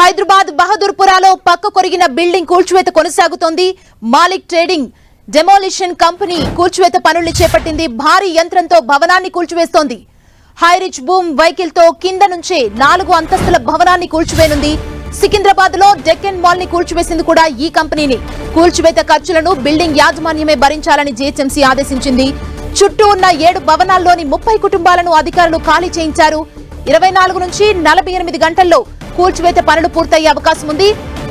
హైదరాబాద్ బహదూర్పురాలో పక్క కొరిగిన బిల్డింగ్ కూల్చివేత కొనసాగుతోంది. మాలిక్ ట్రేడింగ్ డెమోలిషన్ కంపెనీ కూల్చివేత పనుల్ని చేపట్టింది. భారీ యంత్రంతో భవనాన్ని కూల్చివేస్తోంది. హైరిచ్ బూమ్ వెహికల్ తో కింద నుంచే 4 అంతస్తుల భవనాన్ని కూల్చివేనుంది. సికింద్రాబాద్ లో డెక్కన్ మాల్ ని కూల్చివేసింది కూడా ఈ కంపెనీని. కూల్చివేత ఖర్చులను బిల్డింగ్ యాజమాన్యమే భరించాలని జీహెచ్ఎంసీ ఆదేశించింది. చుట్టూ ఉన్న 7 భవనాల్లోని 30 కుటుంబాలను అధికారులు ఖాళీ చేయించారు. 24 నుంచి 48 గంటల్లో కూల్చివేత పనులు పూర్తయ్యే అవకాశం ఉంది.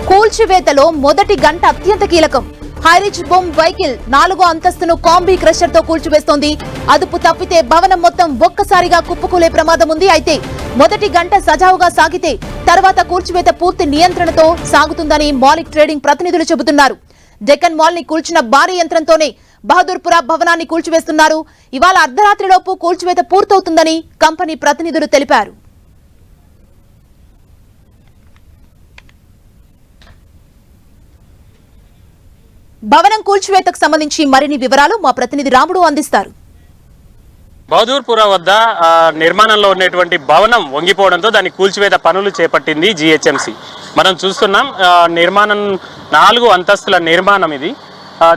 కూల్చివేతలో మొదటి గంట అత్యంత కీలకం. హైరిచ్ బూమ్ వెహికల్ 4వ అంతస్తును కాంబీ క్రషర్ తో కూల్చివేస్తోంది. అదుపు తప్పితే భవనం మొత్తం ఒక్కసారిగా కుప్పకూలే ప్రమాదం ఉంది. అయితే మొదటి గంట సజావుగా సాగితే తర్వాత కూల్చివేత పూర్తి నియంత్రణతో సాగుతుందని మాలిక్ ట్రేడింగ్ ప్రతినిధులు చెబుతున్నారు. డెక్కన్ మాల్ ని కూల్చిన భారీ యంత్రంతోనే బహదూర్పురా భవనాన్ని కూల్చివేస్తున్నారు. ఇవాళ అర్ధరాత్రిలోపు కూల్చివేత పూర్తవుతుందని కంపెనీ ప్రతినిధులు తెలిపారు. భవనం కూల్చివేతకు సంబంధించి మరిన్ని వివరాలు మా ప్రతినిధి రాముడు అందిస్తారు. బహదూర్పురా వద్ద నిర్మాణంలో ఉన్నటువంటి భవనం వంగిపోవడంతో దాని కూల్చివేత పనులు చేపట్టింది జీహెచ్ఎంసీ. మనం చూస్తున్నాం నిర్మాణం 4 అంతస్తుల నిర్మాణం ఇది.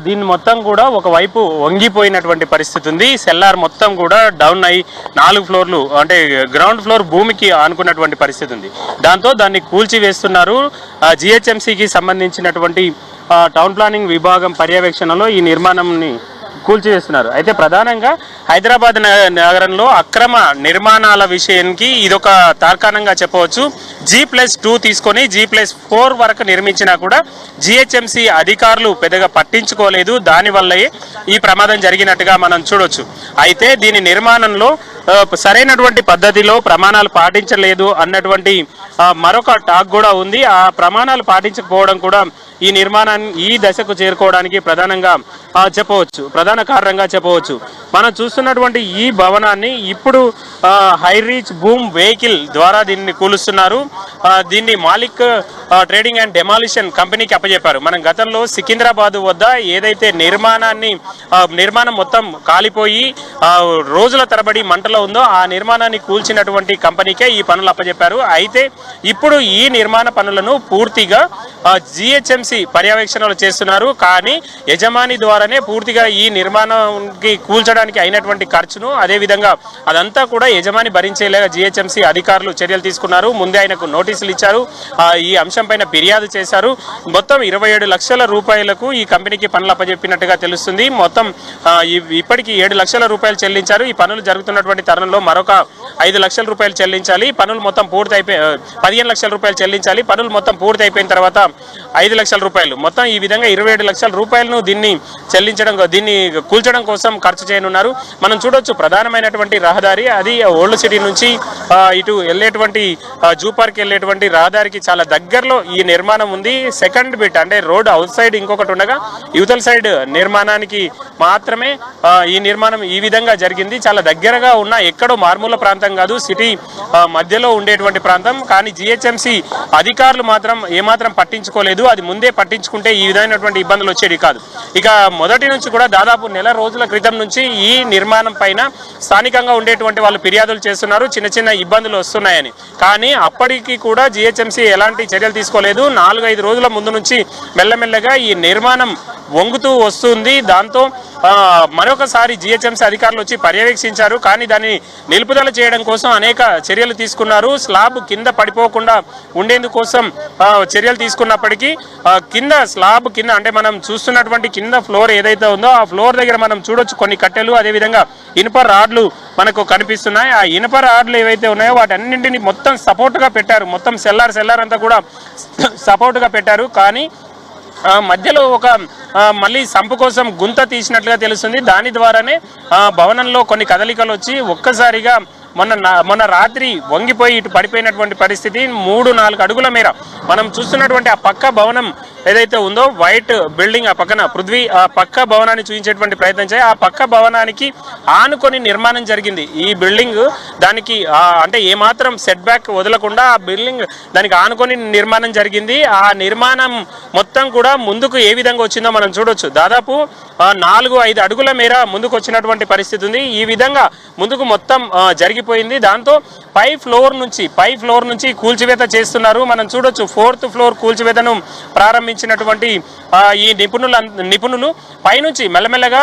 దీన్ని మొత్తం కూడా ఒకవైపు వంగిపోయినటువంటి పరిస్థితి ఉంది. సెల్లార్ మొత్తం కూడా డౌన్ అయ్యి 4 ఫ్లోర్లు అంటే గ్రౌండ్ ఫ్లోర్ భూమికి ఆనుకున్నటువంటి పరిస్థితి ఉంది. దాంతో దాన్ని కూల్చివేస్తున్నారు. జీహెచ్ఎంసీకి సంబంధించినటువంటి టౌన్ ప్లానింగ్ విభాగం పర్యవేక్షణలో ఈ నిర్మాణంని కూల్చివేస్తున్నారు. అయితే ప్రధానంగా హైదరాబాద్ నగరంలో అక్రమ నిర్మాణాల విషయానికి ఇదొక తార్కాణంగా చెప్పవచ్చు. G+2 తీసుకొని G+4 వరకు నిర్మించినా కూడా జీహెచ్ఎంసీ అధికారులు పెద్దగా పట్టించుకోలేదు. దానివల్లే ఈ ప్రమాదం జరిగినట్టుగా మనం చూడొచ్చు. అయితే దీని నిర్మాణంలో సరైనటువంటి పద్ధతిలో ప్రమాణాలు పాటించలేదు అన్నటువంటి మరొక టాక్ కూడా ఉంది. ఆ ప్రమాణాలు పాటించకపోవడం కూడా ఈ నిర్మాణాన్ని ఈ దశకు చేరుకోవడానికి ప్రధాన కారణంగా చెప్పవచ్చు. మనం చూస్తున్నటువంటి ఈ భవనాన్ని ఇప్పుడు హైరీచ్ బూమ్ వెహికల్ ద్వారా దీన్ని కూలుస్తున్నారు. దీన్ని మాలిక్ ట్రేడింగ్ అండ్ డెమాలిషన్ కంపెనీకి అప్పచెప్పారు. మనం గతంలో సికింద్రాబాద్ వద్ద ఏదైతే నిర్మాణం మొత్తం కాలిపోయి రోజుల తరబడి మంటలో ఉందో ఆ నిర్మాణాన్ని కూల్చినటువంటి కంపెనీకే ఈ పనులు అప్పచెప్పారు. అయితే ఇప్పుడు ఈ నిర్మాణ పనులను పూర్తిగా జీహెచ్ఎంసీ పర్యవేక్షణలు చేస్తున్నారు. కానీ యజమాని ద్వారానే పూర్తిగా ఈ నిర్మాణానికి కూల్చడానికి అయినటువంటి ఖర్చును అదేవిధంగా అదంతా కూడా యజమాని భరించేలాగా జీహెచ్ఎంసీ అధికారులు చర్యలు తీసుకున్నారు. ముందే ఆయనకు నోటీసులు ఇచ్చారు. ఈ అంశంపైన ఫిర్యాదు చేశారు. మొత్తం 27 లక్షల రూపాయలకు ఈ కంపెనీకి పనులు అప్పచెప్పినట్టుగా తెలుస్తుంది. మొత్తం ఇప్పటికీ 7 లక్షల రూపాయలు చెల్లించారు. ఈ పనులు జరుగుతున్నటువంటి తరుణంలో మరొక 5 లక్షల రూపాయలు చెల్లించాలి. పనులు మొత్తం పూర్తి 15 లక్షల రూపాయలు చెల్లించాలి. పనులు మొత్తం పూర్తి అయిపోయిన తర్వాత 5 లక్షల రూపాయలు మొత్తం ఈ విధంగా 27 లక్షల రూపాయలను దీన్ని కూల్చడం కోసం ఖర్చు చేయనున్నారు. మనం చూడొచ్చు ప్రధానమైనటువంటి రహదారి అది ఓల్డ్ సిటీ నుంచి ఇటు వెళ్ళేటువంటి జూ పార్క్ వెళ్ళేటువంటి రహదారికి చాలా దగ్గరలో ఈ నిర్మాణం ఉంది. సెకండ్ బిట్ అంటే రోడ్ అవుట్ సైడ్ ఇంకొకటి ఉండగా యువతల సైడ్ నిర్మాణానికి మాత్రమే ఈ నిర్మాణం ఈ విధంగా జరిగింది. చాలా దగ్గరగా ఉన్న ఎక్కడో మారుమూల ప్రాంతం కాదు, సిటీ మధ్యలో ఉండేటువంటి ప్రాంతం. కానీ జీహెచ్ఎంసీ అధికారులు మాత్రం ఏమాత్రం పట్టించుకోలేదు. అది ముందే పట్టించుకుంటే ఈ విధమైనటువంటి ఇబ్బందులు వచ్చేది కాదు. ఇక మొదటి నుంచి కూడా దాదాపు నెల రోజుల క్రితం నుంచి ఈ నిర్మాణం పైన స్థానికంగా ఉండేటువంటి వాళ్ళు ఫిర్యాదులు చేస్తున్నారు. చిన్న ఇబ్బందులు వస్తున్నాయని. కానీ అప్పటికి కూడా జీహెచ్ఎంసీ ఎలాంటి చర్యలు తీసుకోలేదు. 4-5 రోజుల ముందు నుంచి మెల్లమెల్లగా ఈ నిర్మాణం వంగుతూ వస్తుంది. దాంతో మరొకసారి జీహెచ్ఎంసీ అధికారులు వచ్చి పర్యవేక్షించారు. కానీ దాన్ని నిలుపుదల చేయడం కోసం అనేక చర్యలు తీసుకున్నారు. స్లాబ్ కింద పడిపోకుండా ఉండేందుకోసం చర్యలు తీసుకున్నప్పటికీ స్లాబ్ కింద అంటే మనం చూస్తున్నటువంటి కింద ఫ్లోర్ ఏదైతే ఉందో ఆ ఫ్లోర్ దగ్గర మనం చూడొచ్చు కొన్ని కట్టెలు, అదేవిధంగా ఇనుప రాడ్లు మనకు కనిపిస్తున్నాయి. ఆ ఇనుప రాడ్లు ఏవైతే ఉన్నాయో వాటన్నింటినీ మొత్తం సపోర్ట్గా పెట్టారు. మొత్తం సెల్లార్ అంతా కూడా సపోర్ట్గా పెట్టారు. కానీ మధ్యలో ఒక మళ్ళీ సంపు కోసం గుంత తీసినట్లుగా తెలుస్తుంది. దాని ద్వారానే భవనంలో కొన్ని కదలికలు వచ్చి ఒక్కసారిగా మొన్న రాత్రి వంగిపోయి ఇటు పడిపోయినటువంటి పరిస్థితి. 3-4 అడుగుల మేర మనం చూస్తున్నటువంటి ఆ పక్క భవనం ఏదైతే ఉందో వైట్ బిల్డింగ్ ఆ పక్కన పృథ్వీ ఆ పక్క భవనాన్ని చూపించేటువంటి ప్రయత్నం చేయి. ఆ పక్క భవనానికి ఆనుకొని నిర్మాణం జరిగింది ఈ బిల్డింగ్. దానికి అంటే ఏమాత్రం సెట్ బ్యాక్ వదలకుండా ఆ బిల్డింగ్ దానికి ఆనుకొని నిర్మాణం జరిగింది. ఆ నిర్మాణం మొత్తం కూడా ముందుకు ఏ విధంగా వచ్చిందో మనం చూడొచ్చు. దాదాపు 4-5 అడుగుల మేర ముందుకు వచ్చినటువంటి పరిస్థితి ఉంది. ఈ విధంగా ముందుకు మొత్తం జరిగి పగిలిపోయింది. దాంతో పై ఫ్లోర్ నుంచి కూల్చివేత చేస్తున్నారు. మనం చూడొచ్చు 4th ఫ్లోర్ కూల్చివేతను ప్రారంభించినటువంటి ఈ నిపుణులు పైనుంచి మెల్లమెల్లగా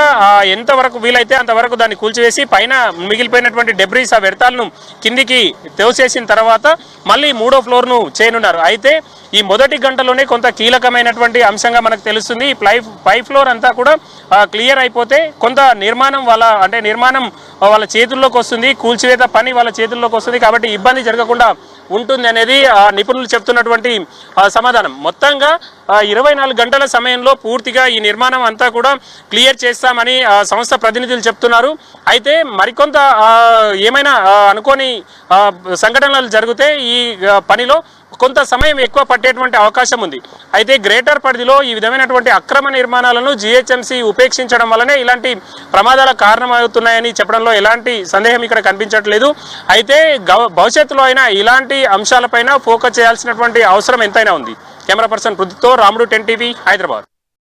ఎంతవరకు వీలైతే అంతవరకు దాన్ని కూల్చివేసి పైన మిగిలిపోయినటువంటి డెబ్రీస్, ఆ వ్యర్థాలను కిందికి తోసేసిన తర్వాత మళ్ళీ 3వ ఫ్లోర్ను చేయనున్నారు. అయితే ఈ మొదటి గంటలోనే కొంత కీలకమైనటువంటి అంశంగా మనకు తెలుస్తుంది. ఈ పై ఫ్లోర్ అంతా కూడా క్లియర్ అయిపోతే కొంత నిర్మాణం వాళ్ళ చేతుల్లోకి వస్తుంది, కూల్చివేత పని వాళ్ళ చేతుల్లోకి వస్తుంది. కాబట్టి ఇబ్బంది జరగకుండా ఉంటుంది అనేది నిపుణులు చెప్తున్నటువంటి సమాధానం. మొత్తంగా 24 గంటల సమయంలో పూర్తిగా ఈ నిర్మాణం అంతా కూడా క్లియర్ చేస్తామని సంస్థ ప్రతినిధులు చెప్తున్నారు. అయితే మరికొంత ఏమైనా అనుకోని సంఘటనలు జరిగితే ఈ పనిలో కొంత సమయం ఎక్కువ పట్టేటువంటి అవకాశం ఉంది. అయితే గ్రేటర్ పరిధిలో ఈ విధమైనటువంటి అక్రమ నిర్మాణాలను జీహెచ్ఎంసీ ఉపేక్షించడం వల్లనే ఇలాంటి ప్రమాదాల కారణమవుతున్నాయని చెప్పడంలో ఎలాంటి సందేహం ఇక్కడ కనిపించట్లేదు. అయితే భవిష్యత్తులో అయినా ఇలాంటి అంశాలపైన ఫోకస్ చేయాల్సినటువంటి అవసరం ఎంతైనా ఉంది. కెమెరా పర్సన్ పృథ్వీతో రాముడు, 10 టీవీ, హైదరాబాద్.